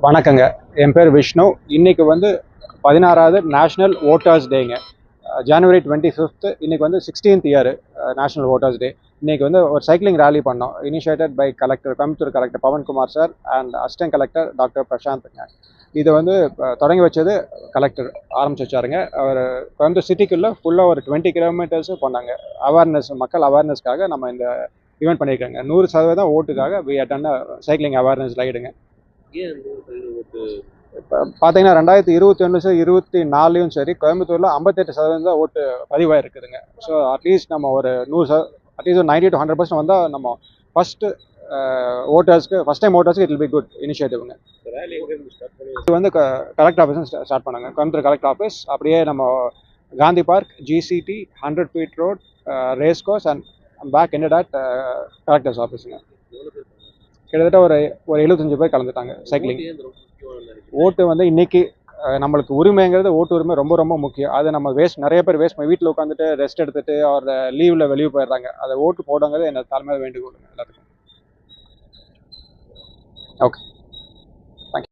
வணக்கங்க. என் பேர் விஷ்ணு. இன்னைக்கு வந்து 16வது நேஷ்னல் ஓட்டர்ஸ் டேங்க. ஜனவரி 25th இன்னைக்கு வந்து 16th இயர் நேஷ்னல் ஓட்டர்ஸ் டே. இன்னைக்கு வந்து ஒரு சைக்கிளிங் ரேலி பண்ணோம். Initiated by collector, Coimbatore collector Pavan Kumar sir and assistant collector doctor பிரசாந்த்ங்க. இதை வந்து தொடங்கி வச்சது கலெக்டர் ஆரம்பிச்சு வச்சாருங்க. அவர் கோயம்புத்தூர் சிட்டிக்குள்ளே ஃபுல்லாக ஒரு 20 கிலோமீட்டர்ஸு பண்ணாங்க. அவேர்னஸ், மக்கள் அவேர்னஸ்க்காக நம்ம இந்த ஈவெண்ட் பண்ணியிருக்காங்க. 100% ஓட்டுக்காக வி அட் சைக்கிளிங் அவேர்னஸ் ரைடுங்க. இப்போ பார்த்தீங்கன்னா 2021 24லையும் சரி கோயம்புத்தூரில் 58% தான் ஓட்டு பதிவாக இருக்குதுங்க. ஸோ அட்லீஸ்ட் நம்ம ஒரு 100 அட்லீஸ்ட் ஒரு 90 to 100% வந்தால் நம்ம ஃபஸ்ட்டு ஃபஸ்ட் டைம் ஓட்டர்ஸ்க்கு இட் வில் பி குட் இனிஷியேட்டிவ்ங்க. இது வந்து கலெக்டர் ஆஃபீஸ் ஸ்டார்ட் பண்ணாங்க. கோயம்புத்தூர் கலெக்டர் ஆஃபீஸ், அப்படியே நம்ம Gandhi park, GCT, 100 feet road, race course and back ended at collector's ஆஃபீஸுங்க. கிட்டத்தட்ட ஒரு 75 பேர் கலந்துட்டாங்க சைக்கிளிங். ஓட்டு வந்து இன்னைக்கு நம்மளுக்கு உரிமைங்கிறது, ஓட்டு உரிமை ரொம்ப ரொம்ப முக்கியம். அது நம்ம நிறைய பேர் வேஸ்ட் பண்ணி வீட்டில் உட்காந்துட்டு ரெஸ்ட் எடுத்துட்டு ஒரு லீவில் வெளியே போயிடுறாங்க. அதை ஓட்டு போடுங்கிறது என்ன தாழ்மையாக வேண்டுகோளுங்க எல்லாத்துக்கும். ஓகே.